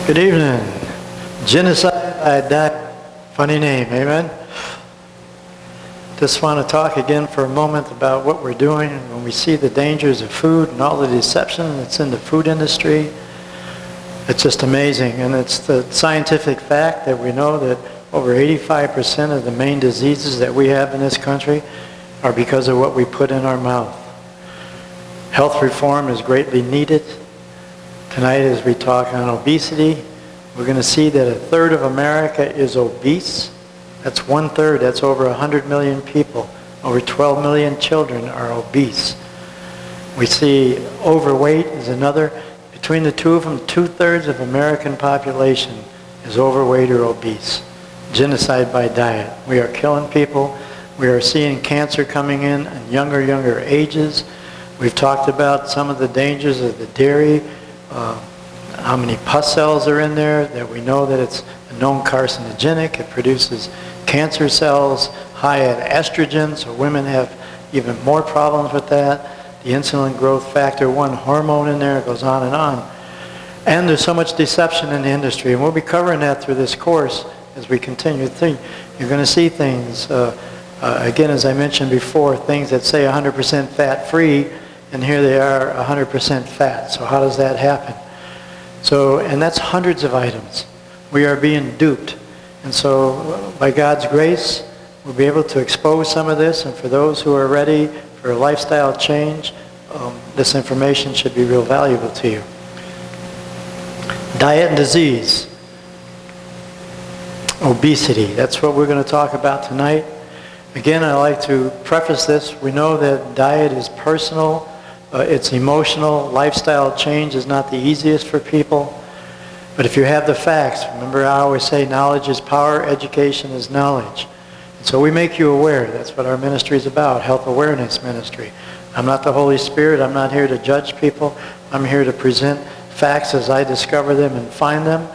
Good evening. Genocide by diet. Funny name, amen? Just want to talk again for a moment about what we're doing when we see the dangers of food and all the deception that's in the food industry. It's just amazing. And it's the scientific fact that we know that over 85% of the main diseases that we have in this country are because of what we put in our mouth. Health reform is greatly needed. Tonight, as we talk on obesity, we're going to see that a third of America is obese. That's 1/3. That's over 100 million people. Over 12 million children are obese. We see overweight is another. Between the two of them, 2/3 of American population is overweight or obese. Genocide by diet. We are killing people. We are seeing cancer coming in younger ages. We've talked about some of the dangers of the dairy. How many pus cells are in there, that we know that it's a known carcinogenic. It produces cancer cells, high at estrogen, so women have even more problems with that. The insulin growth factor 1 hormone in there, it goes on and on. And there's so much deception in the industry, and we'll be covering that through this course as we continue. You're going to see things, again, as I mentioned before, things that say 100% fat-free, and here they are 100% fat. So how does that happen? So, and that's hundreds of items. We are being duped. And so by God's grace, we'll be able to expose some of this, and for those who are ready for a lifestyle change, this information should be real valuable to you. Diet and disease. Obesity. That's what we're going to talk about tonight. Again, I like to preface this. We know that diet is personal. It's emotional. Lifestyle change is not the easiest for people. But if you have the facts, remember I always say knowledge is power, education is knowledge. And so we make you aware. That's what our ministry is about, health awareness ministry. I'm not the Holy Spirit. I'm not here to judge people. I'm here to present facts as I discover them and find them,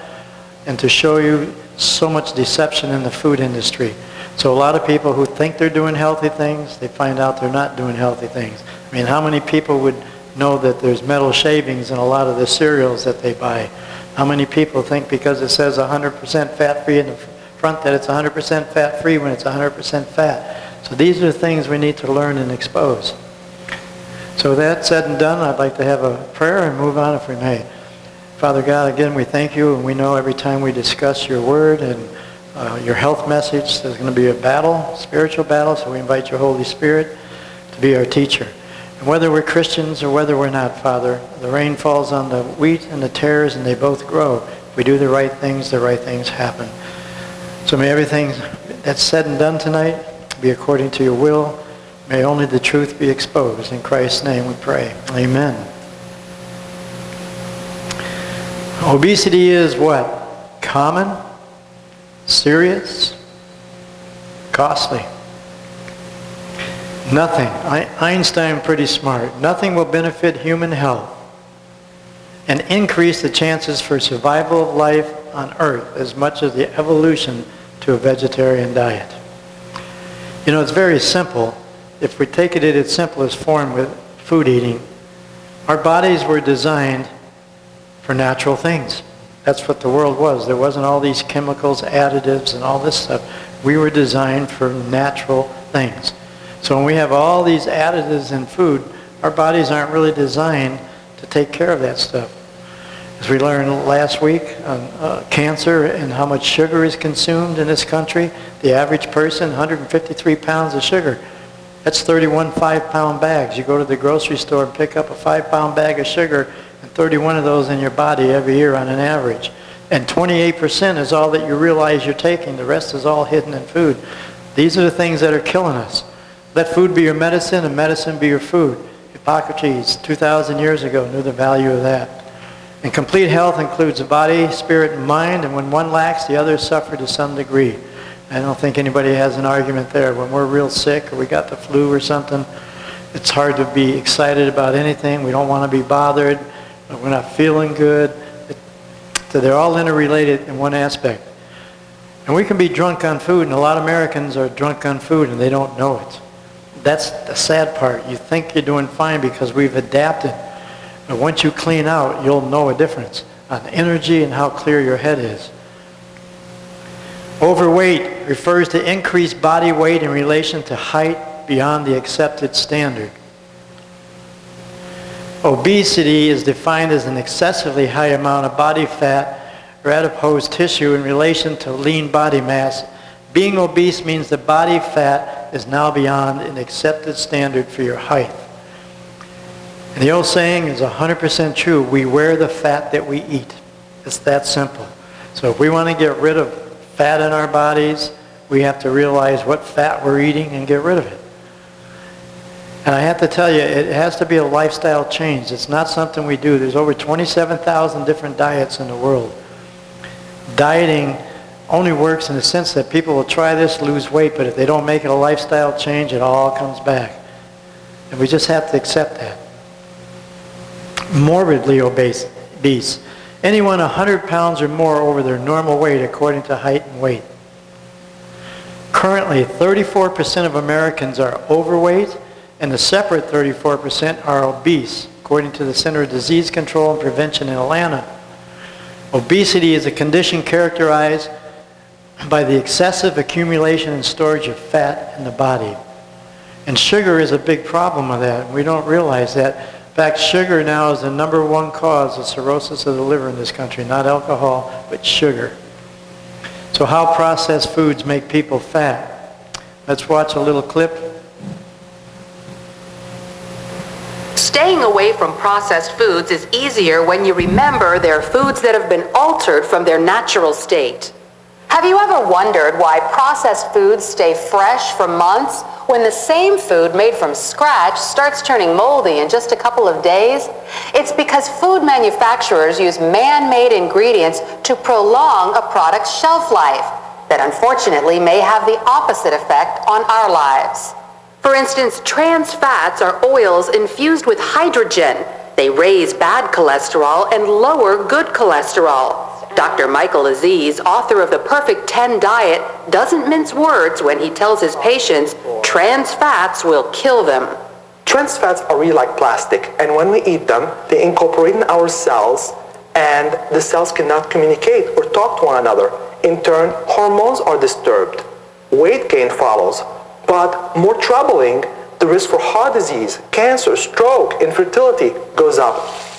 and to show you so much deception in the food industry. So a lot of people who think they're doing healthy things, they find out they're not doing healthy things. I mean, how many people would know that there's metal shavings in a lot of the cereals that they buy? How many people think because it says 100% fat-free in the front that it's 100% fat-free when it's 100% fat? So these are things we need to learn and expose. So that said and done, I'd like to have a prayer and move on if we may. Father God, again, we thank you, and we know every time we discuss your word and your health message, there's going to be a battle, spiritual battle, so we invite your Holy Spirit to be our teacher. And whether we're Christians or whether we're not, Father, the rain falls on the wheat and the tares, and they both grow. If we do the right things happen. So may everything that's said and done tonight be according to your will. May only the truth be exposed. In Christ's name we pray. Amen. Obesity is what? Common, serious, costly. Nothing. Einstein, pretty smart. Nothing will benefit human health and increase the chances for survival of life on Earth as much as the evolution to a vegetarian diet. You know, it's very simple. If we take it in its simplest form with food eating, our bodies were designed for natural things. That's what the world was. There wasn't all these chemicals, additives, and all this stuff. We were designed for natural things. So when we have all these additives in food, our bodies aren't really designed to take care of that stuff. As we learned last week on cancer and how much sugar is consumed in this country, the average person, 153 pounds of sugar. That's 31 5-pound bags. You go to the grocery store and pick up a 5-pound bag of sugar, and 31 of those in your body every year on an average. And 28% is all that you realize you're taking. The rest is all hidden in food. These are the things that are killing us. Let food be your medicine and medicine be your food. Hippocrates, 2,000 years ago, knew the value of that. And complete health includes the body, spirit, and mind, and when one lacks, the others suffer to some degree. I don't think anybody has an argument there. When we're real sick or we got the flu or something, it's hard to be excited about anything. We don't want to be bothered. We're not feeling good. So they're all interrelated in one aspect. And we can be drunk on food, and a lot of Americans are drunk on food and they don't know it. That's the sad part. You think you're doing fine because we've adapted. But once you clean out, you'll know a difference. on energy and how clear your head is. Overweight refers to increased body weight in relation to height beyond the accepted standard. Obesity is defined as an excessively high amount of body fat or adipose tissue in relation to lean body mass. Being obese means the body fat is now beyond an accepted standard for your height. And the old saying is 100% true. We wear the fat that we eat. It's that simple. So if we want to get rid of fat in our bodies, we have to realize what fat we're eating and get rid of it. And I have to tell you, it has to be a lifestyle change. It's not something we do. There's over 27,000 different diets in the world. Dieting only works in the sense that people will try this, lose weight, but if they don't make it a lifestyle change, it all comes back. And we just have to accept that. Morbidly obese. Anyone 100 pounds or more over their normal weight according to height and weight. Currently, 34% of Americans are overweight, and a separate 34% are obese, according to the Center of Disease Control and Prevention in Atlanta. Obesity is a condition characterized by the excessive accumulation and storage of fat in the body. And sugar is a big problem with that. We don't realize that. In fact, sugar now is the #1 cause of cirrhosis of the liver in this country. Not alcohol, but sugar. So how processed foods make people fat? Let's watch a little clip. Staying away from processed foods is easier when you remember they're foods that have been altered from their natural state. Have you ever wondered why processed foods stay fresh for months when the same food made from scratch starts turning moldy in just a couple of days? It's because food manufacturers use man-made ingredients to prolong a product's shelf life that unfortunately may have the opposite effect on our lives. For instance, trans fats are oils infused with hydrogen. They raise bad cholesterol and lower good cholesterol. Dr. Michael Aziz, author of The Perfect 10 Diet, doesn't mince words when he tells his patients trans fats will kill them. Trans fats are really like plastic, and when we eat them, they incorporate in our cells, and the cells cannot communicate or talk to one another. In turn, hormones are disturbed. Weight gain follows. But more troubling, the risk for heart disease, cancer, stroke, infertility goes up.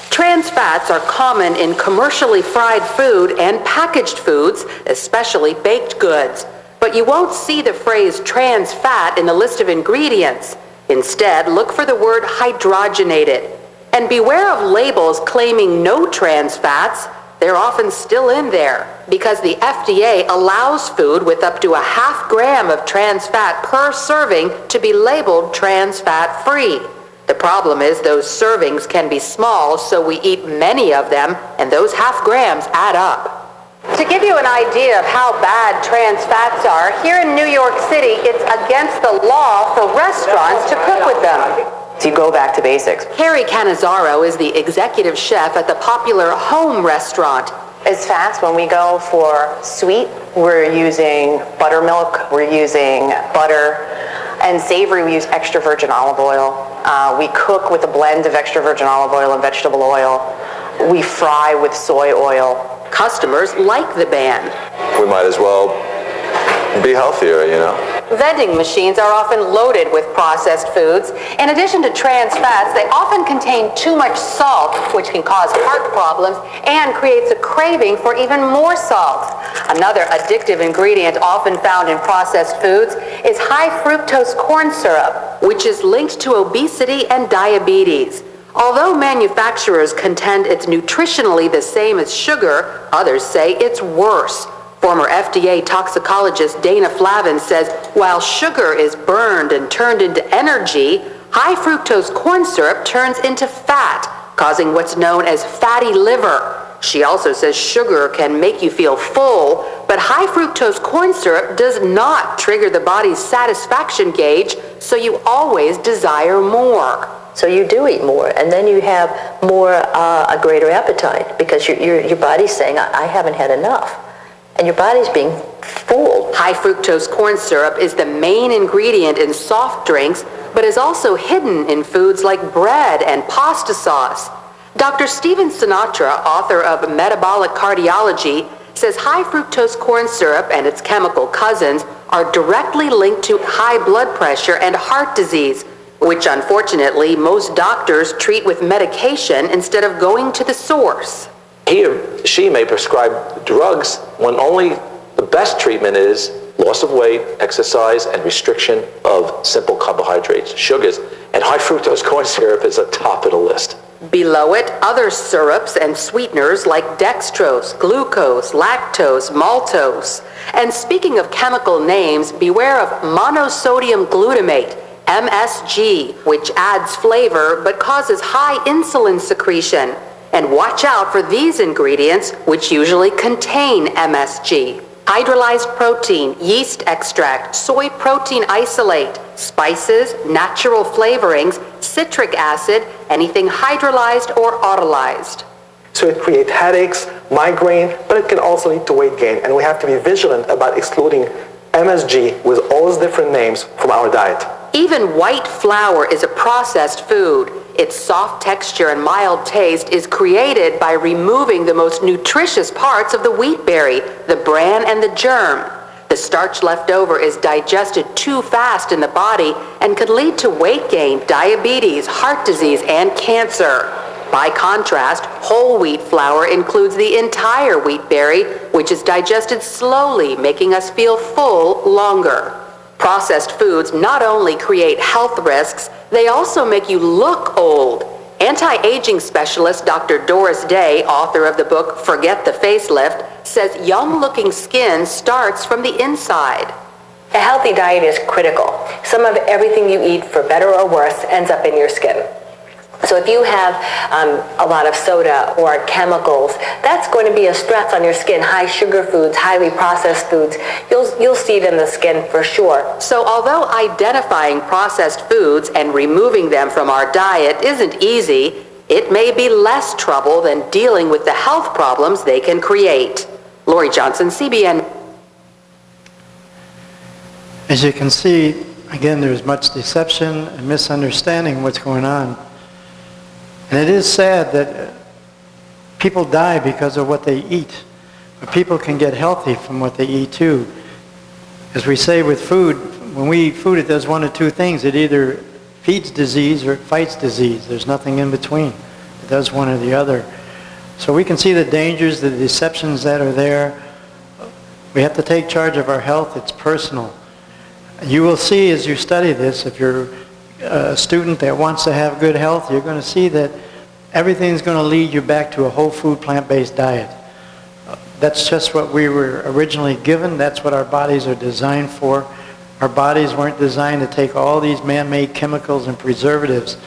Trans fats are common in commercially fried food and packaged foods, especially baked goods. But you won't see the phrase trans fat in the list of ingredients. Instead, look for the word hydrogenated. And beware of labels claiming no trans fats. They're often still in there because the FDA allows food with up to 0.5 gram of trans fat per serving to be labeled trans fat free. The problem is those servings can be small, so we eat many of them, and those 0.5 grams add up. To give you an idea of how bad trans fats are, here in New York City, it's against the law for restaurants to cook with them. So you go back to basics. Carrie Cannizzaro is the executive chef at the popular Home restaurant. As fats, when we go for sweet, we're using buttermilk, we're using butter, and savory, we use extra virgin olive oil. We cook with a blend of extra virgin olive oil and vegetable oil. We fry with soy oil. Customers like the ban. We might as well be healthier, you know. Vending machines are often loaded with processed foods. In addition to trans fats, they often contain too much salt, which can cause heart problems and creates a craving for even more salt. Another addictive ingredient often found in processed foods is high fructose corn syrup, which is linked to obesity and diabetes. Although manufacturers contend it's nutritionally the same as sugar, others say it's worse. Former FDA toxicologist Dana Flavin says while sugar is burned and turned into energy, high fructose corn syrup turns into fat, causing what's known as fatty liver. She also says sugar can make you feel full, but high fructose corn syrup does not trigger the body's satisfaction gauge, so you always desire more. So you do eat more, and then you have more, a greater appetite, because your body's saying, I haven't had enough. And your body's being fooled. High fructose corn syrup is the main ingredient in soft drinks, but is also hidden in foods like bread and pasta sauce. Dr. Stephen Sinatra, author of Metabolic Cardiology, says high fructose corn syrup and its chemical cousins are directly linked to high blood pressure and heart disease, which unfortunately most doctors treat with medication instead of going to the source. He or she may prescribe drugs when only the best treatment is loss of weight, exercise, and restriction of simple carbohydrates, sugars, and high fructose corn syrup is at the top of the list. Below it, other syrups and sweeteners like dextrose, glucose, lactose, maltose. And speaking of chemical names, beware of monosodium glutamate, MSG, which adds flavor but causes high insulin secretion. And watch out for these ingredients, which usually contain MSG. Hydrolyzed protein, yeast extract, soy protein isolate, spices, natural flavorings, citric acid, anything hydrolyzed or autolyzed. So it creates headaches, migraine, but it can also lead to weight gain. And we have to be vigilant about excluding MSG with all its different names from our diet. Even white flour is a processed food. Its soft texture and mild taste is created by removing the most nutritious parts of the wheat berry, the bran and the germ. The starch left over is digested too fast in the body and could lead to weight gain, diabetes, heart disease, and cancer. By contrast, whole wheat flour includes the entire wheat berry, which is digested slowly, making us feel full longer. Processed foods not only create health risks, they also make you look old. Anti-aging specialist Dr. Doris Day, author of the book Forget the Facelift, says young-looking skin starts from the inside. A healthy diet is critical. Some of everything you eat, for better or worse, ends up in your skin. So if you have a lot of soda or chemicals, that's going to be a stress on your skin. High sugar foods, highly processed foods, you'll see it in the skin for sure. So although identifying processed foods and removing them from our diet isn't easy, it may be less trouble than dealing with the health problems they can create. Lori Johnson, CBN. As you can see, again, there's much deception and misunderstanding of what's going on. And it is sad that people die because of what they eat. But people can get healthy from what they eat too. As we say with food, when we eat food, it does one of two things. It either feeds disease or it fights disease. There's nothing in between. It does one or the other. So we can see the dangers, the deceptions that are there. We have to take charge of our health. It's personal. You will see as you study this, if you're a student that wants to have good health, you're going to see that everything's going to lead you back to a whole food, plant-based diet. That's just what we were originally given. That's what our bodies are designed for. Our bodies weren't designed to take all these man-made chemicals and preservatives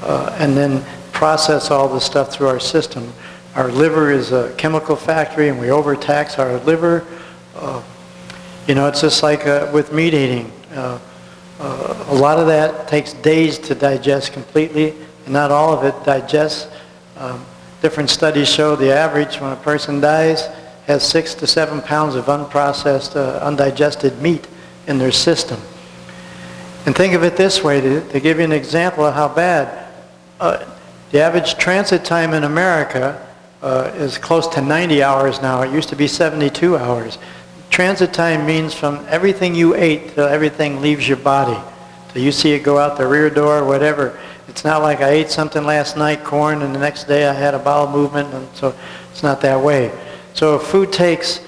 and then process all the stuff through our system. Our liver is a chemical factory and we overtax our liver. It's just like with meat eating. A lot of that takes days to digest completely, and not all of it digests. Different studies show the average when a person dies has 6 to 7 pounds of unprocessed, undigested meat in their system. And think of it this way, to give you an example of how bad. The average transit time in America is close to 90 hours now. It used to be 72 hours. Transit time means from everything you ate till everything leaves your body. So you see it go out the rear door or whatever. It's not like I ate something last night, corn, and the next day I had a bowel movement, and so it's not that way. So if food takes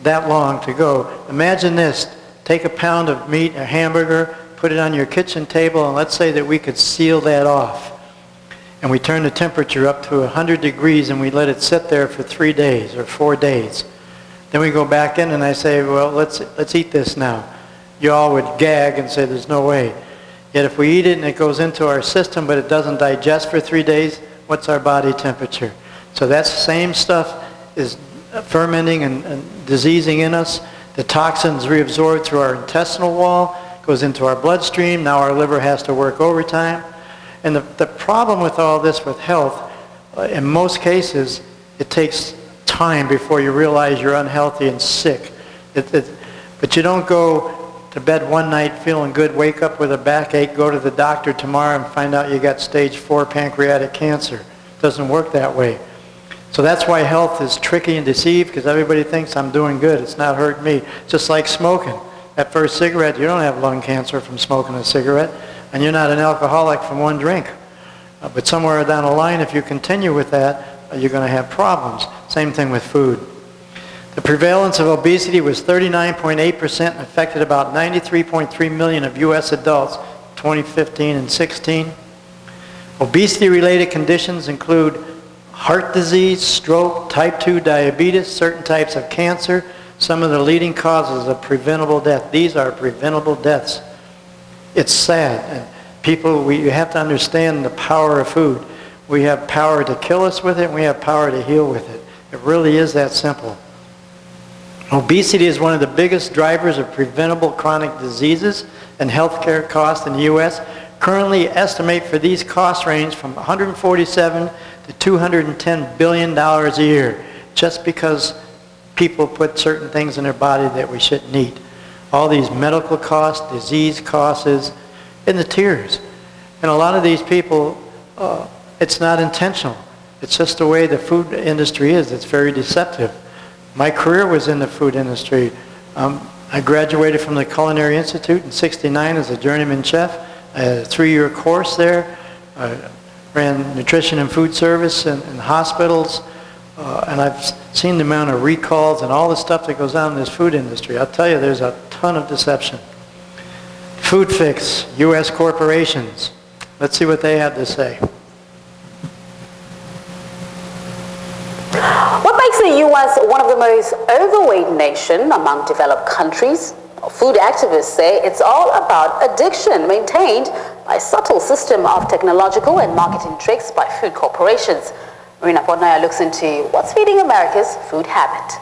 that long to go, imagine this. Take a pound of meat, a hamburger, put it on your kitchen table, and let's say that we could seal that off. And we turn the temperature up to 100 degrees and we let it sit there for 3 days or 4 days. Then we go back in and I say, well, let's eat this now. You all would gag and say, there's no way. Yet if we eat it and it goes into our system but it doesn't digest for 3 days, what's our body temperature? So that same stuff is fermenting and diseasing in us. The toxins reabsorbed through our intestinal wall, goes into our bloodstream. Now our liver has to work overtime. And the problem with all this with health, in most cases, it takes time before you realize you're unhealthy and sick. But you don't go to bed one night feeling good, wake up with a backache, go to the doctor tomorrow and find out you got stage 4 pancreatic cancer. Doesn't work that way. So that's why health is tricky and deceived, because everybody thinks I'm doing good. It's not hurting me. Just like smoking. That first cigarette, you don't have lung cancer from smoking a cigarette, and you're not an alcoholic from one drink. But somewhere down the line, if you continue with that, you're going to have problems. Same thing with food. The prevalence of obesity was 39.8% and affected about 93.3 million of U.S. adults in 2015 and 16. Obesity-related conditions include heart disease, stroke, type 2 diabetes, certain types of cancer, some of the leading causes of preventable death. These are preventable deaths. It's sad. And people, you have to understand the power of food. We have power to kill us with it, and we have power to heal with it. It really is that simple. Obesity is one of the biggest drivers of preventable chronic diseases and healthcare costs in the U.S. Currently estimate for these costs range from $147 to $210 billion a year, just because people put certain things in their body that we shouldn't eat. All these medical costs, disease costs is in the tears. And a lot of these people, it's not intentional. It's just the way the food industry is. It's very deceptive. My career was in the food industry. I graduated from the Culinary Institute in '69 as a journeyman chef. I had a 3-year course there. I ran nutrition and food service in hospitals. And I've seen the amount of recalls and all the stuff that goes on in this food industry. I'll tell you, there's a ton of deception. Food Fix, U.S. corporations. Let's see what they have to say. What makes the U.S. one of the most overweight nation among developed countries? Food activists say it's all about addiction maintained by a subtle system of technological and marketing tricks by food corporations. Marina Portnaya looks into what's feeding America's food habit.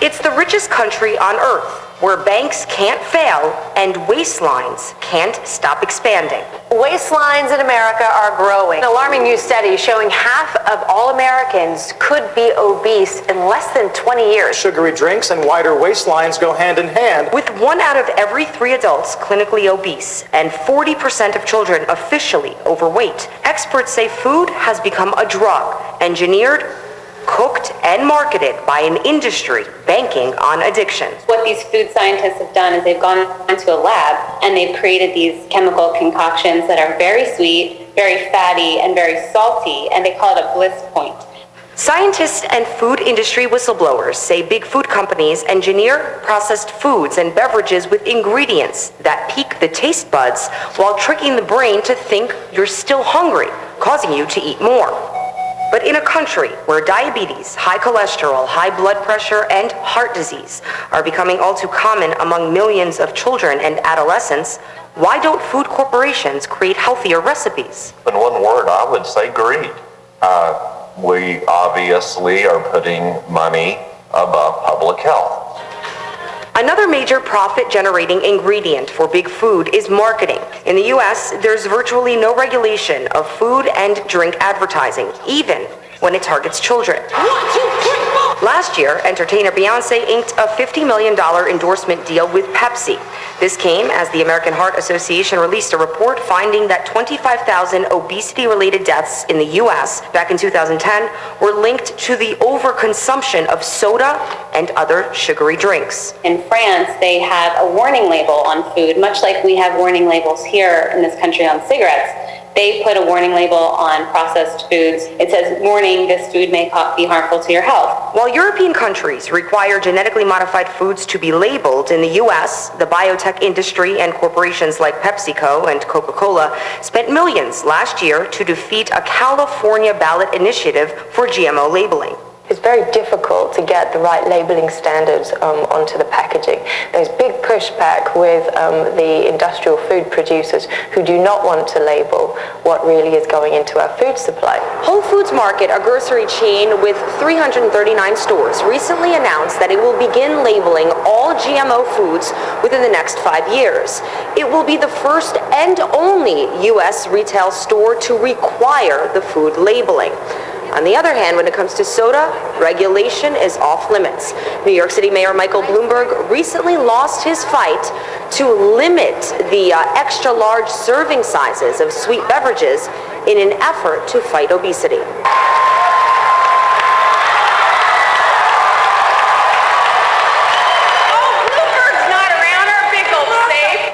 It's the richest country on earth, where banks can't fail and waistlines can't stop expanding. Waistlines in America are growing. An alarming new study showing half of all Americans could be obese in less than 20 years. Sugary drinks and wider waistlines go hand in hand. With 1 out of every 3 adults clinically obese and 40% of children officially overweight, experts say food has become a drug, engineered, cooked, and marketed by an industry banking on addiction. What these food scientists have done is they've gone into a lab and they've created these chemical concoctions that are very sweet, very fatty, and very salty, and they call it a bliss point. Scientists and food industry whistleblowers say big food companies engineer processed foods and beverages with ingredients that pique the taste buds while tricking the brain to think you're still hungry, causing you to eat more. But in a country where diabetes, high cholesterol, high blood pressure, and heart disease are becoming all too common among millions of children and adolescents, why don't food corporations create healthier recipes? In one word, I would say greed. We obviously are putting money above public health. Another major profit-generating ingredient for big food is marketing. In the U.S., there's virtually no regulation of food and drink advertising, even when it targets children. 1, 2, 3, 4. Last year, entertainer Beyonce inked a $50 million endorsement deal with Pepsi. This came as the American Heart Association released a report finding that 25,000 obesity-related deaths in the U.S. back in 2010 were linked to the overconsumption of soda and other sugary drinks. In France, they have a warning label on food, much like we have warning labels here in this country on cigarettes. They put a warning label on processed foods. It says, warning, this food may be harmful to your health. While European countries require genetically modified foods to be labeled, in the U.S., the biotech industry and corporations like PepsiCo and Coca-Cola spent millions last year to defeat a California ballot initiative for GMO labeling. It's very difficult to get the right labeling standards onto the packaging. There's big pushback with the industrial food producers who do not want to label what really is going into our food supply. Whole Foods Market, a grocery chain with 339 stores, recently announced that it will begin labeling all GMO foods within the next 5 years. It will be the first and only U.S. retail store to require the food labeling. On the other hand, when it comes to soda, regulation is off limits. New York City Mayor Michael Bloomberg recently lost his fight to limit the extra large serving sizes of sweet beverages in an effort to fight obesity.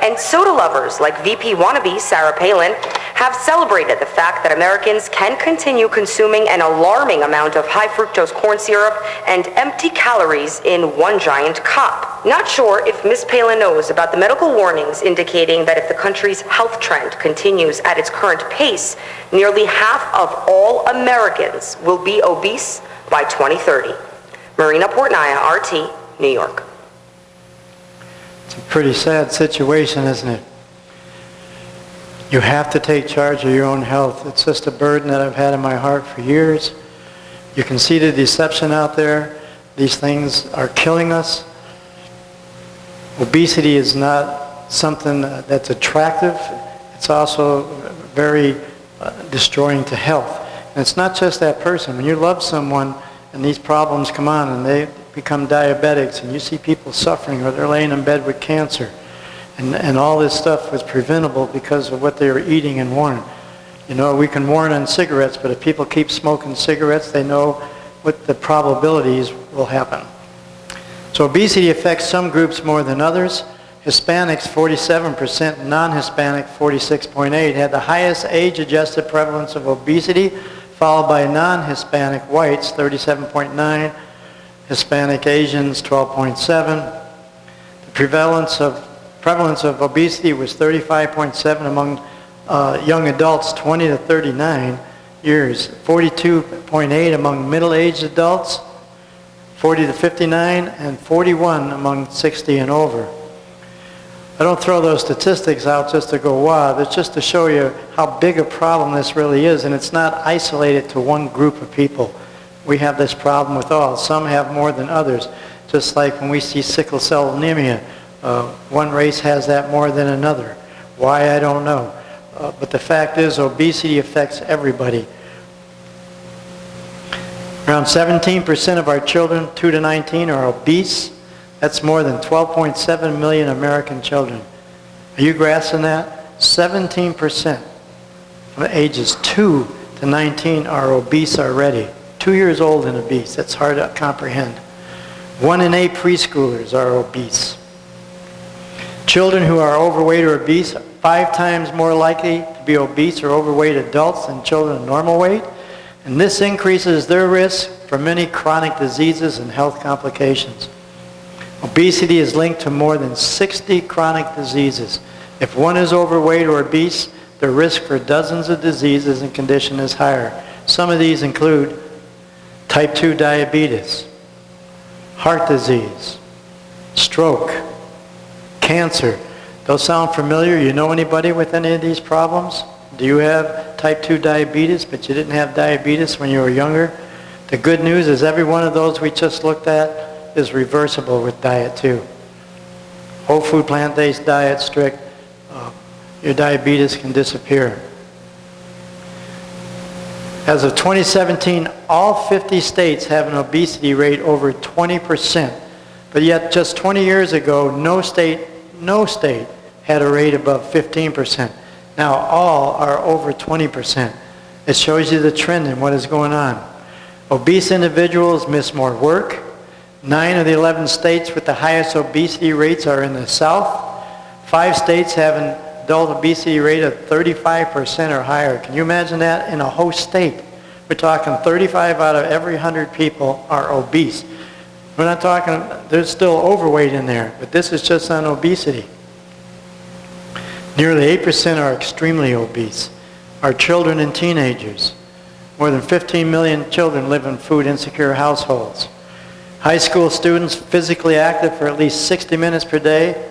And soda lovers like VP wannabe Sarah Palin have celebrated the fact that Americans can continue consuming an alarming amount of high fructose corn syrup and empty calories in one giant cup. Not sure if Ms. Palin knows about the medical warnings indicating that if the country's health trend continues at its current pace, nearly half of all Americans will be obese by 2030. Marina Portnaya, RT, New York. It's a pretty sad situation, isn't it? You have to take charge of your own health. It's just a burden that I've had in my heart for years. You can see the deception out there. These things are killing us. Obesity is not something that's attractive. It's also very destroying to health. And it's not just that person. When you love someone and these problems come on and they become diabetics and you see people suffering or they're laying in bed with cancer and all this stuff was preventable because of what they were eating and warning. You know, we can warn on cigarettes, but if people keep smoking cigarettes, they know what the probabilities will happen. So obesity affects some groups more than others. Hispanics, 47%, non-Hispanic, 46.8%, had the highest age-adjusted prevalence of obesity, followed by non-Hispanic whites, 37.9%, Hispanic Asians, 12.7%. The prevalence of obesity was 35.7% among young adults 20 to 39 years, 42.8% among middle-aged adults, 40 to 59, and 41 among 60 and over. I don't throw those statistics out just to go, wow, it's just to show you how big a problem this really is, and it's not isolated to one group of people. We have this problem with all. Some have more than others. Just like when we see sickle cell anemia, one race has that more than another. Why, I don't know. But the fact is, obesity affects everybody. Around 17% of our children, 2 to 19, are obese. That's more than 12.7 million American children. Are you grasping that? 17% from ages 2 to 19 are obese already. 2 years old and obese. That's hard to comprehend. 1 in 8 preschoolers are obese. Children who are overweight or obese are 5 times more likely to be obese or overweight adults than children of normal weight. And this increases their risk for many chronic diseases and health complications. Obesity is linked to more than 60 chronic diseases. If one is overweight or obese, the risk for dozens of diseases and conditions is higher. Some of these include type 2 diabetes, heart disease, stroke, cancer. Those sound familiar? You know anybody with any of these problems? Do you have type 2 diabetes, but you didn't have diabetes when you were younger? The good news is every one of those we just looked at is reversible with diet too. Whole food, plant-based diet, strict, your diabetes can disappear. As of 2017, all 50 states have an obesity rate over 20%. But yet, just 20 years ago, no state had a rate above 15%. Now all are over 20%. It shows you the trend in what is going on. Obese individuals miss more work. 9 of the 11 states with the highest obesity rates are in the South. 5 states have an adult obesity rate of 35% or higher. Can you imagine that in a host state? We're talking 35 out of every 100 people are obese. We're not talking, there's still overweight in there, but this is just on obesity. Nearly 8% are extremely obese. Our children and teenagers. More than 15 million children live in food insecure households. High school students physically active for at least 60 minutes per day,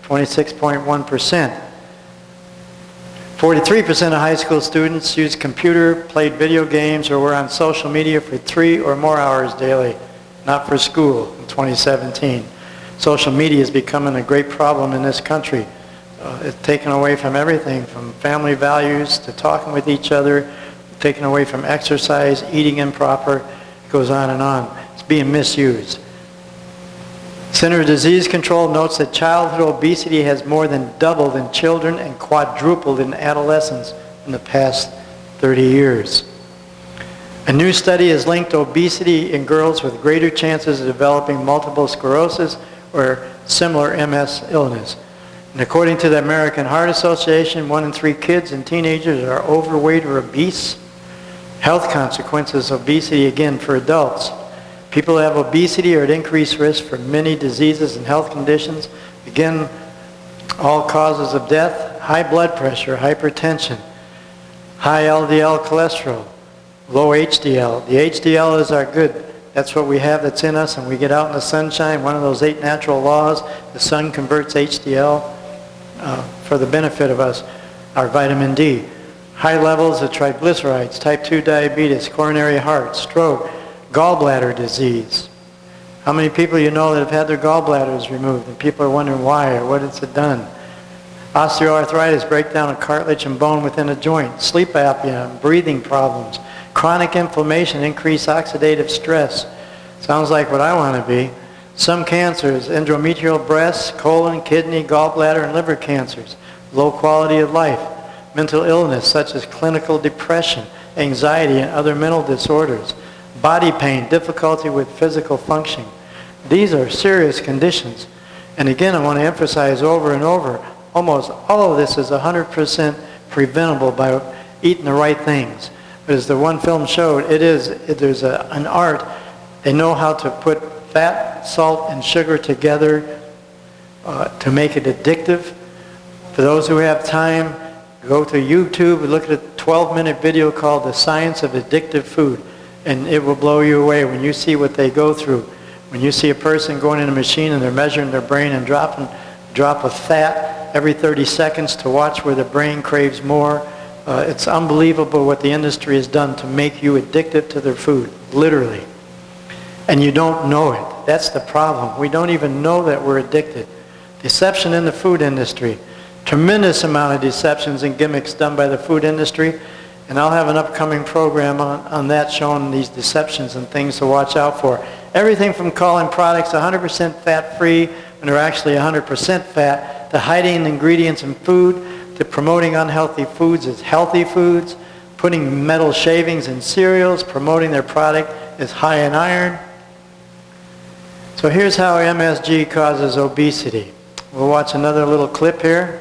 26.1%. 43% of high school students use computer, played video games, or were on social media for 3 or more hours daily, not for school in 2017. Social media is becoming a great problem in this country. It's taken away from everything, from family values to talking with each other, taken away from exercise, eating improper, it goes on and on. It's being misused. Center for Disease Control notes that childhood obesity has more than doubled in children and quadrupled in adolescents in the past 30 years. A new study has linked obesity in girls with greater chances of developing multiple sclerosis or similar MS illness. And according to the American Heart Association, 1 in 3 kids and teenagers are overweight or obese. Health consequences of obesity, again, for adults. People who have obesity are at increased risk for many diseases and health conditions. Again, all causes of death: high blood pressure, hypertension, high LDL cholesterol, low HDL. The HDL is our good. That's what we have that's in us, and we get out in the sunshine. One of those 8 natural laws, the sun converts HDL for the benefit of us, our vitamin D. High levels of triglycerides, type 2 diabetes, coronary heart, stroke, gallbladder disease. How many people you know that have had their gallbladders removed, and people are wondering why or what has it done? Osteoarthritis, breakdown of cartilage and bone within a joint, sleep apnea, breathing problems, chronic inflammation, increased oxidative stress. Sounds like what I want to be. Some cancers: endometrial breast, colon, kidney, gallbladder, and liver cancers. Low quality of life. Mental illness such as clinical depression, anxiety, and other mental disorders. Body pain, difficulty with physical functioning. These are serious conditions. And again, I want to emphasize over and over, almost all of this is 100% preventable by eating the right things. But as the one film showed, there's an art. They know how to put fat, salt, and sugar together to make it addictive. For those who have time, go to YouTube and look at a 12-minute video called The Science of Addictive Food, and it will blow you away when you see what they go through. When you see a person going in a machine and they're measuring their brain and drop of fat every 30 seconds to watch where the brain craves more, it's unbelievable what the industry has done to make you addicted to their food, literally. And you don't know it. That's the problem. We don't even know that we're addicted. Deception in the food industry. Tremendous amount of deceptions and gimmicks done by the food industry. And I'll have an upcoming program on that showing these deceptions and things to watch out for. Everything from calling products 100% fat-free when they're actually 100% fat, to hiding ingredients in food, to promoting unhealthy foods as healthy foods, putting metal shavings in cereals, promoting their product as high in iron. So here's how MSG causes obesity. We'll watch another little clip here.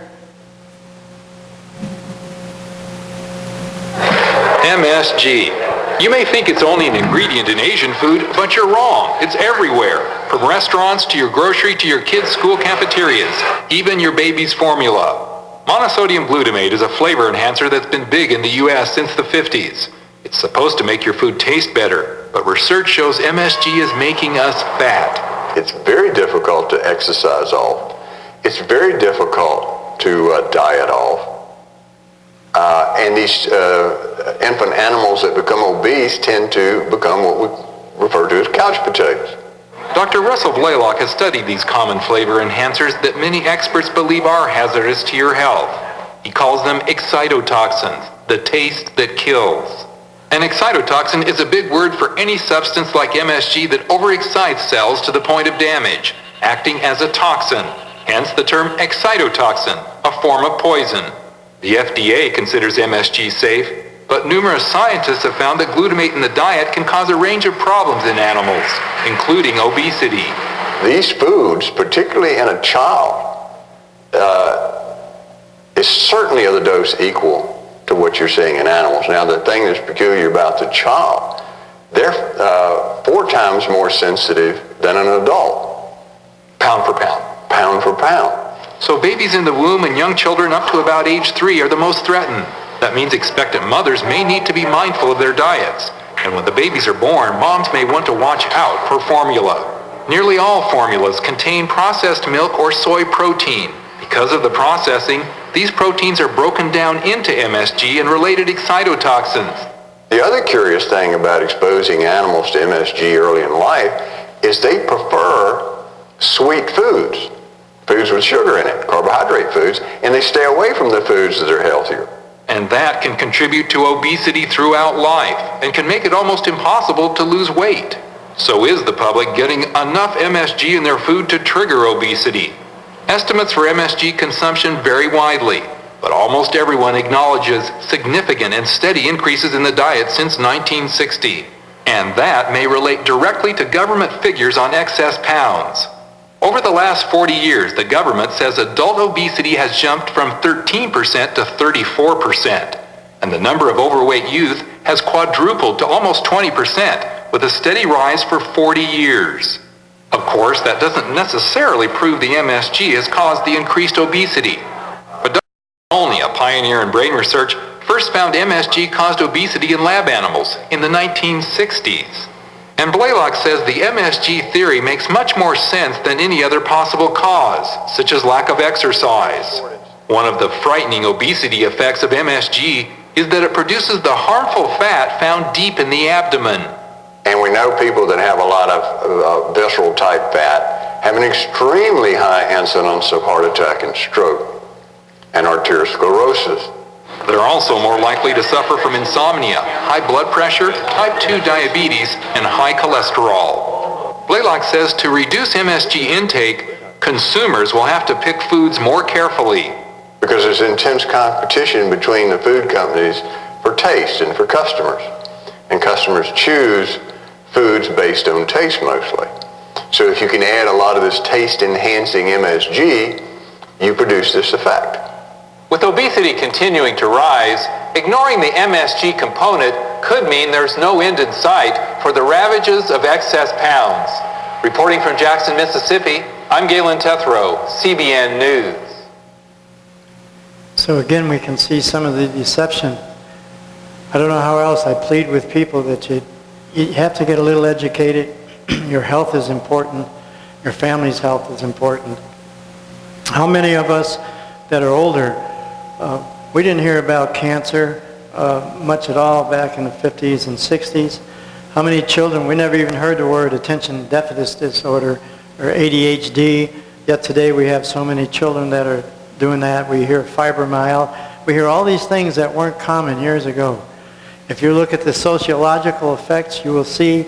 MSG. You may think it's only an ingredient in Asian food, but you're wrong. It's everywhere. From restaurants to your grocery to your kids' school cafeterias, even your baby's formula. Monosodium glutamate is a flavor enhancer that's been big in the US since the 50s. It's supposed to make your food taste better, but research shows MSG is making us fat. It's very difficult to exercise off. It's very difficult to diet off. And these infant animals that become obese tend to become what we refer to as couch potatoes. Dr. Russell Blaylock has studied these common flavor enhancers that many experts believe are hazardous to your health. He calls them excitotoxins, the taste that kills. An excitotoxin is a big word for any substance like MSG that overexcites cells to the point of damage, acting as a toxin, hence the term excitotoxin, a form of poison. The FDA considers MSG safe, but numerous scientists have found that glutamate in the diet can cause a range of problems in animals, including obesity. These foods, particularly in a child, is certainly of the dose equal to what you're seeing in animals. Now, the thing that's peculiar about the child, they're 4 times more sensitive than an adult. Pound for pound. Pound for pound. So babies in the womb and young children up to about age 3 are the most threatened. That means expectant mothers may need to be mindful of their diets. And when the babies are born, moms may want to watch out for formula. Nearly all formulas contain processed milk or soy protein. Because of the processing, these proteins are broken down into MSG and related excitotoxins. The other curious thing about exposing animals to MSG early in life is they prefer sweet foods. Foods with sugar in it, carbohydrate foods, and they stay away from the foods that are healthier. And that can contribute to obesity throughout life and can make it almost impossible to lose weight. So is the public getting enough MSG in their food to trigger obesity? Estimates for MSG consumption vary widely. But almost everyone acknowledges significant and steady increases in the diet since 1960. And that may relate directly to government figures on excess pounds. Over the last 40 years, the government says adult obesity has jumped from 13% to 34%, and the number of overweight youth has quadrupled to almost 20%, with a steady rise for 40 years. Of course, that doesn't necessarily prove the MSG has caused the increased obesity. But Dr. Olney, a pioneer in brain research, first found MSG caused obesity in lab animals in the 1960s. And Blaylock says the MSG theory makes much more sense than any other possible cause, such as lack of exercise. One of the frightening obesity effects of MSG is that it produces the harmful fat found deep in the abdomen. And we know people that have a lot of visceral type fat have an extremely high incidence of heart attack and stroke and arteriosclerosis. They're also more likely to suffer from insomnia, high blood pressure, type 2 diabetes, and high cholesterol. Blaylock says to reduce MSG intake, consumers will have to pick foods more carefully. Because there's intense competition between the food companies for taste and for customers. And customers choose foods based on taste mostly. So if you can add a lot of this taste-enhancing MSG, you produce this effect. With obesity continuing to rise, ignoring the MSG component could mean there's no end in sight for the ravages of excess pounds. Reporting from Jackson, Mississippi, I'm Galen Tethrow, CBN News. So again, we can see some of the deception. I don't know how else. I plead with people that you have to get a little educated. Your health is important. Your family's health is important. How many of us that are older, we didn't hear about cancer much at all back in the 50s and 60s. How many children, we never even heard the word attention deficit disorder or ADHD, yet today we have so many children that are doing that. We hear fibromyalgia. We hear all these things that weren't common years ago. If you look at the sociological effects, you will see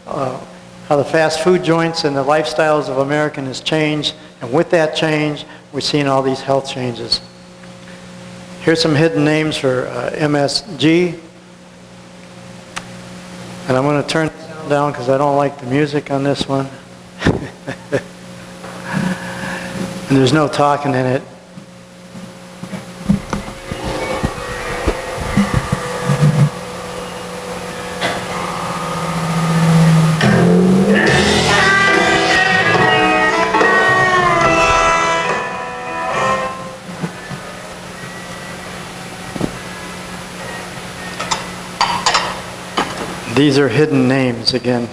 how the fast food joints and the lifestyles of Americans has changed, and with that change, we're seeing all these health changes. Here's some hidden names for MSG. And I'm going to turn the sound down because I don't like the music on this one. And there's no talking in it. These are hidden names again.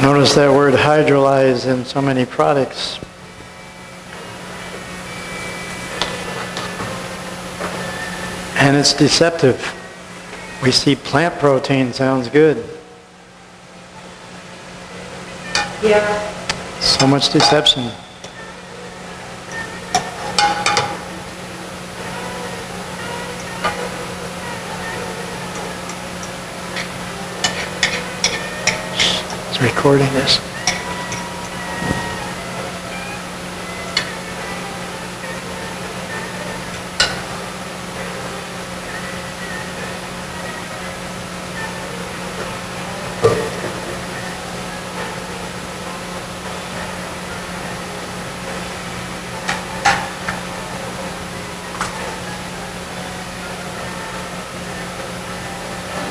Notice that word hydrolyze in so many products. And it's deceptive. We see plant protein, sounds good. Yeah. So much deception. Recording this.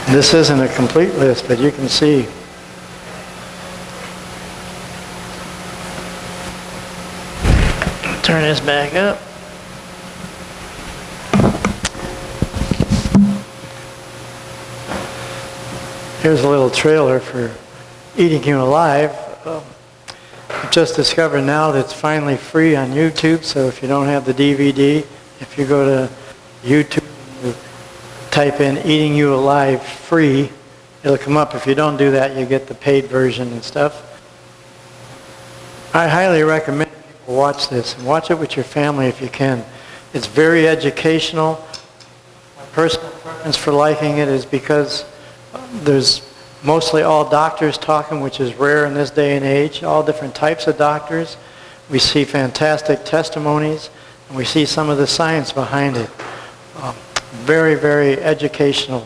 This isn't a complete list, but you can see turn this back up. Here's a little trailer for Eating You Alive. I've just discovered now that it's finally free on YouTube, so if you don't have the DVD, if you go to YouTube, you type in Eating You Alive free, it'll come up. If you don't do that, you get the paid version and stuff. I highly recommend people watch this, and watch it with your family if you can. It's very educational. My personal preference for liking it is because there's mostly all doctors talking, which is rare in this day and age, all different types of doctors. We see fantastic testimonies, and we see some of the science behind it. Very, very educational.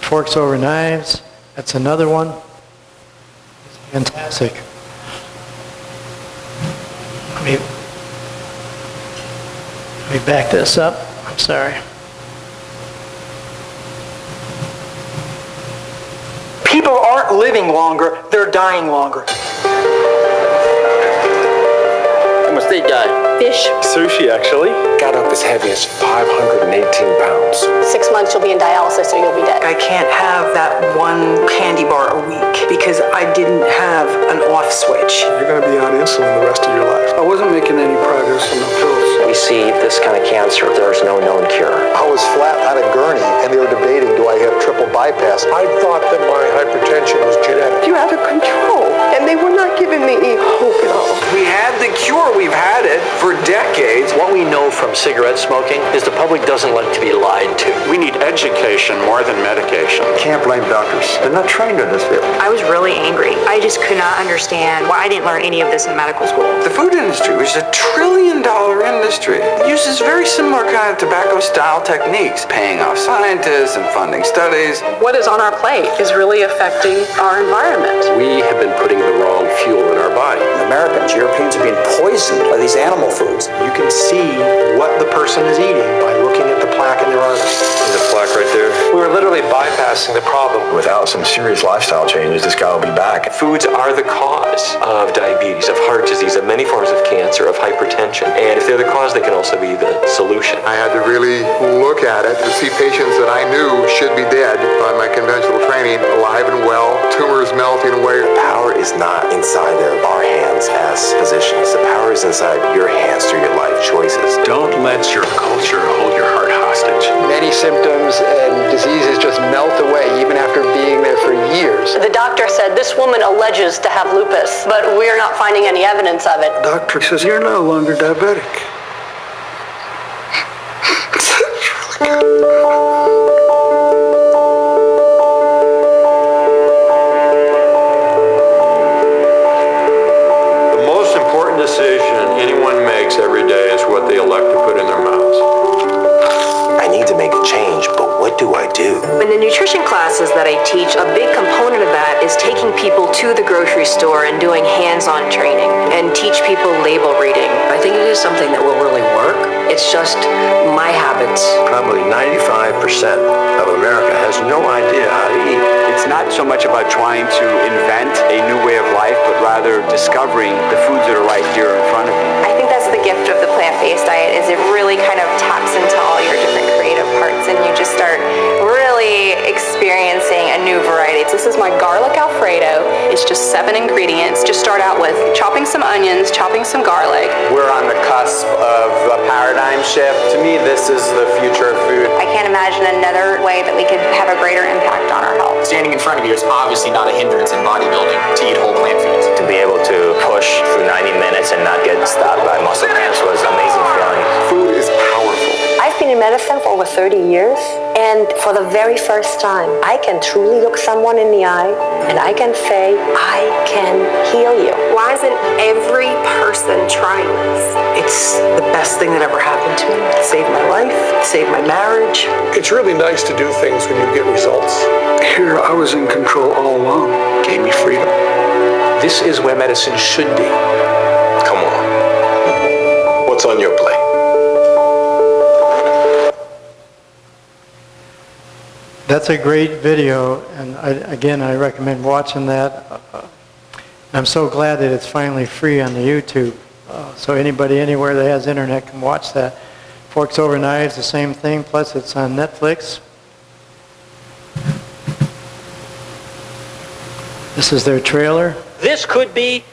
Forks Over Knives, that's another one. It's fantastic. Let me back this up. I'm sorry. People aren't living longer, they're dying longer. I'm a steak guy. Fish. Sushi, actually. Got up as heavy as 518 pounds. 6 months you'll be in dialysis or you'll be dead. I can't have that one candy bar a week because I didn't have an off switch. You're going to be on insulin the rest of your life. I wasn't making any progress on the pills. We see this kind of cancer, there's no known cure. I was flat on a gurney and they were debating, do I have triple bypass? I thought that my hypertension was genetic. You're out of control. And they were not giving me any hope at all. We had the cure. We've had it for decades. What we know from cigarette smoking is the public doesn't like to be lied to. We need education more than medication. Can't blame doctors. They're not trained in this field. I was really angry. I just could not understand why I didn't learn any of this in medical school. The food industry, which is $1 trillion industry, uses very similar kind of tobacco-style techniques, paying off scientists and funding studies. What is on our plate is really affecting our environment. We have been putting the wrong fuel in our body. Americans, Europeans are being poisoned by these animal foods. You can see what the person is eating by looking at the plaque in their artery. There's a plaque right there. We were literally bypassing the problem. Without some serious lifestyle changes, this guy will be back. Foods are the cause of diabetes, of heart disease, of many forms of cancer, of hypertension. And if they're the cause, they can also be the solution. I had to really look at it to see patients that I knew should be dead by my conventional training, alive and well, tumors melting away. The power is not inside our hands as physicians. The power is inside your hands through your life choices. Don't let your culture hold your heart hostage. Many symptoms and diseases just melt away even after being there for years. The doctor said this woman alleges to have lupus, but we're not finding any evidence of it. The doctor says you're no longer diabetic. The most important decision anyone makes every day is what they elect to put in their mouths. I need to make a change, but what do I do? In the nutrition classes that I teach, a big component of that is taking people to the grocery store and doing hands-on training and teach people label reading. I think it is something that will really work. It's just my habits. Probably 95% of America has no idea how to eat. It's not so much about trying to invent a new way of life, but rather discovering the foods that are right here in front of you. I think that's the gift of the plant-based diet, is it really kind of taps into all your different creative parts and you just start really experiencing a new variety. This is my garlic Alfredo. It's just 7 ingredients. Just start out with chopping some onions, chopping some garlic. We're on the cusp of a paradigm shift. To me, this is the future of food. I can't imagine another way that we could have a greater impact on our health. Standing in front of you is obviously not a hindrance in bodybuilding to eat whole plant foods. To be able to push for 90 minutes and not get stopped by muscle cramps was an amazing feeling. Food is powerful. I've been in medicine for over 30 years, and for the very first time, I can truly look someone in the eye and I can say, I can heal you. Why isn't every person trying this? It's the best thing that ever happened to me. It saved my life, it saved my marriage. It's really nice to do things when you get results. Here, I was in control all along. Gave me freedom. This is where medicine should be. Come on. What's on your plate? That's a great video, and again, I recommend watching that. I'm so glad that it's finally free on the YouTube, so anybody anywhere that has internet can watch that. Forks Over Knives, the same thing, plus it's on Netflix. This is their trailer. This could be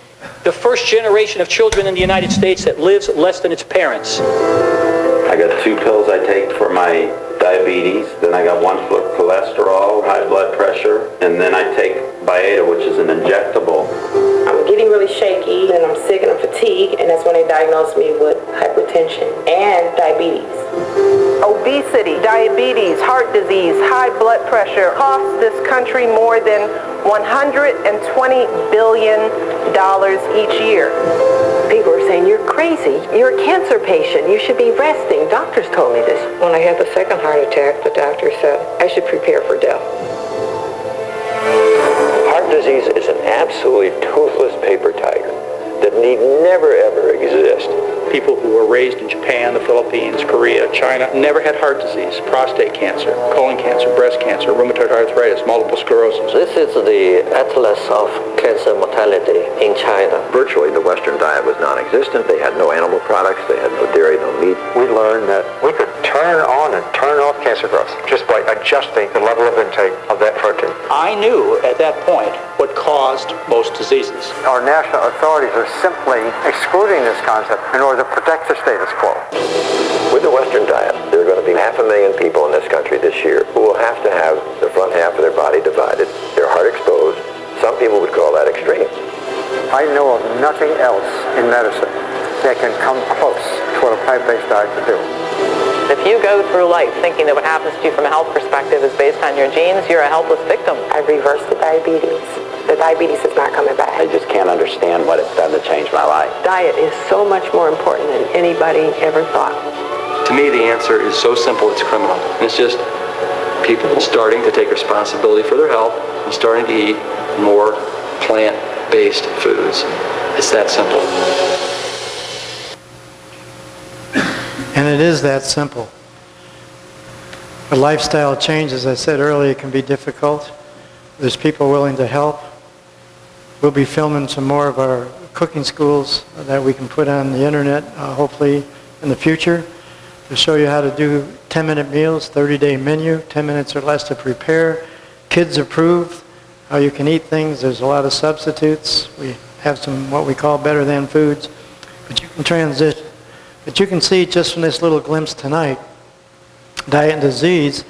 the first generation of children in the United States that lives less than its parents. I got 2 pills I take for my diabetes, then I got 1 for cholesterol, high blood pressure, and then I take Byetta, which is an injectable. I'm getting really shaky, and I'm sick and I'm fatigued, and that's when they diagnosed me with hypertension and diabetes. Obesity, diabetes, heart disease, high blood pressure cost this country more than $120 billion each year. People are saying, you're crazy. You're a cancer patient. You should be resting. Doctors told me this. When I had the second heart attack, the doctor said I should prepare for death. Heart disease is an absolutely toothless paper tiger that need never ever exist. People who were raised in Japan, the Philippines, Korea, China, never had heart disease, prostate cancer, colon cancer, breast cancer, rheumatoid arthritis, multiple sclerosis. This is the atlas of cancer mortality in China. Virtually the Western diet was non-existent. They had no animal products. They had no dairy, no meat. We learned that we could turn on and turn off cancer growth just by adjusting the level of intake of that protein. I knew at that point what caused most diseases. Our national authorities are simply excluding this concept in order to protect the status quo. With the Western diet, there are going to be 500,000 people in this country this year who will have to have the front half of their body divided, their heart exposed. Some people would call that extreme. I know of nothing else in medicine that can come close to what a plant-based diet can do. If you go through life thinking that what happens to you from a health perspective is based on your genes, you're a helpless victim. I reversed the diabetes. The diabetes is not coming back. I just can't understand what it's done to change my life. Diet is so much more important than anybody ever thought. To me, the answer is so simple, it's criminal. It's just people starting to take responsibility for their health and starting to eat more plant-based foods. It's that simple. And it is that simple. A lifestyle change, as I said earlier, can be difficult. There's people willing to help. We'll be filming some more of our cooking schools that we can put on the internet, hopefully in the future, to show you how to do 10-minute meals, 30-day menu, 10 minutes or less to prepare, kids approved, how you can eat things. There's a lot of substitutes. We have some what we call better than foods, but you can transition. But you can see just from this little glimpse tonight, diet and disease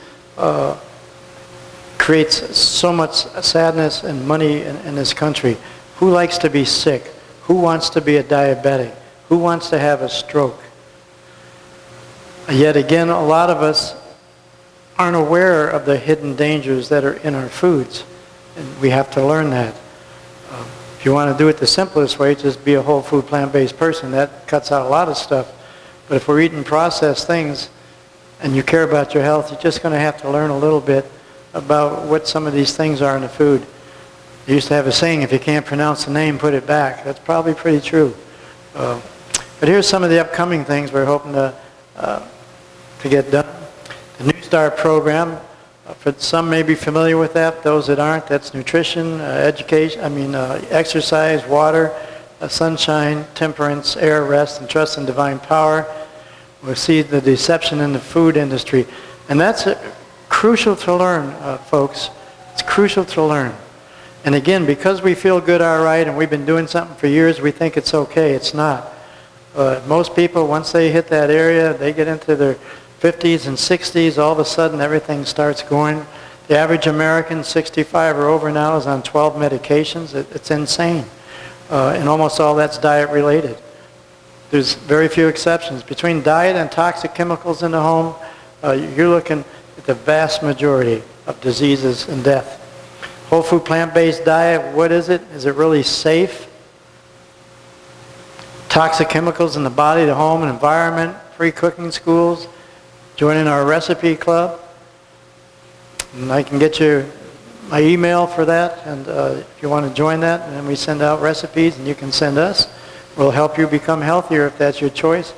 creates so much sadness and money in this country. Who likes to be sick? Who wants to be a diabetic? Who wants to have a stroke? Yet again, a lot of us aren't aware of the hidden dangers that are in our foods. And we have to learn that. If you want to do it the simplest way, just be a whole food plant-based person. That cuts out a lot of stuff. But if we're eating processed things and you care about your health, you're just going to have to learn a little bit about what some of these things are in the food. They used to have a saying, if you can't pronounce the name, put it back. That's probably pretty true. But here's some of the upcoming things we're hoping to get done. The New Start program, for some may be familiar with that. Those that aren't, that's nutrition, exercise, water, sunshine, temperance, air, rest, and trust in divine power. We'll see the deception in the food industry. And that's crucial to learn, folks. It's crucial to learn. And again, because we feel good, all right, and we've been doing something for years, we think it's okay. It's not. Most people, once they hit that area, they get into their 50s and 60s, all of a sudden everything starts going. The average American, 65 or over now, is on 12 medications. It's insane. And almost all that's diet related. There's very few exceptions. Between diet and toxic chemicals in the home, you're looking at the vast majority of diseases and death. Whole food plant-based diet, what is it? Is it really safe? Toxic chemicals in the body, the home and environment, free cooking schools, joining our recipe club. And I can get you my email for that, and if you want to join that, and then we send out recipes and you can send us. We'll help you become healthier if that's your choice.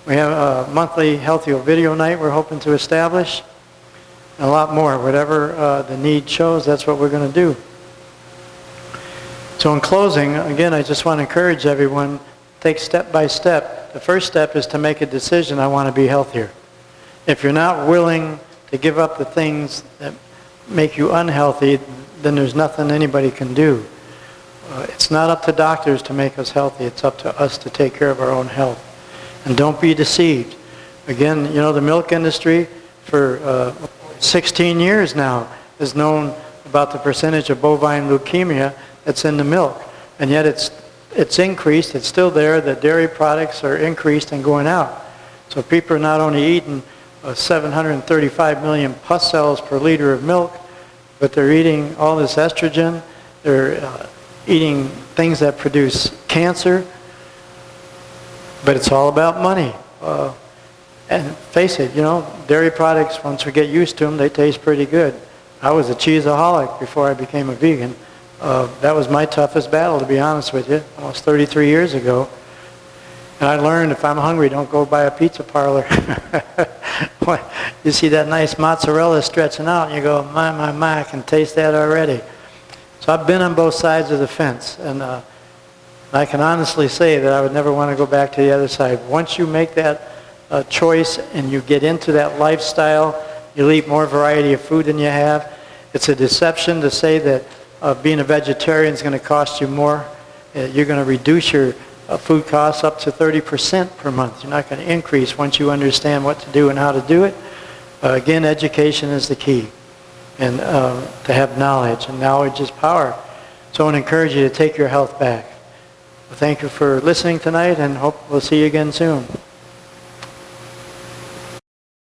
We have a monthly healthy video night we're hoping to establish. and a lot more. Whatever the need shows, that's what we're going to do. So in closing, again, I just want to encourage everyone, take step by step. The first step is to make a decision, I want to be healthier. If you're not willing to give up the things that make you unhealthy, then there's nothing anybody can do. It's not up to doctors to make us healthy. It's up to us to take care of our own health. And don't be deceived. Again, you know, the milk industry for 16 years now has known about the percentage of bovine leukemia that's in the milk. And yet it's increased. It's still there. The dairy products are increased and going out. So people are not only eating 735 million pus cells per liter of milk, but they're eating all this estrogen. They're eating things that produce cancer. But it's all about money. And face it, you know, dairy products, once we get used to them, they taste pretty good. I was a cheeseaholic before I became a vegan. That was my toughest battle, to be honest with you, almost 33 years ago. And I learned if I'm hungry, don't go by a pizza parlor. You see that nice mozzarella stretching out, and you go, my, I can taste that already. So I've been on both sides of the fence, and I can honestly say that I would never want to go back to the other side. Once you make that choice and you get into that lifestyle, you'll eat more variety of food than you have. It's a deception to say that being a vegetarian is going to cost you more. You're going to reduce your food costs up to 30% per month. You're not going to increase once you understand what to do and how to do it. Again, education is the key, and to have knowledge, and knowledge is power. So I want to encourage you to take your health back. Thank you for listening tonight, and hope we'll see you again soon.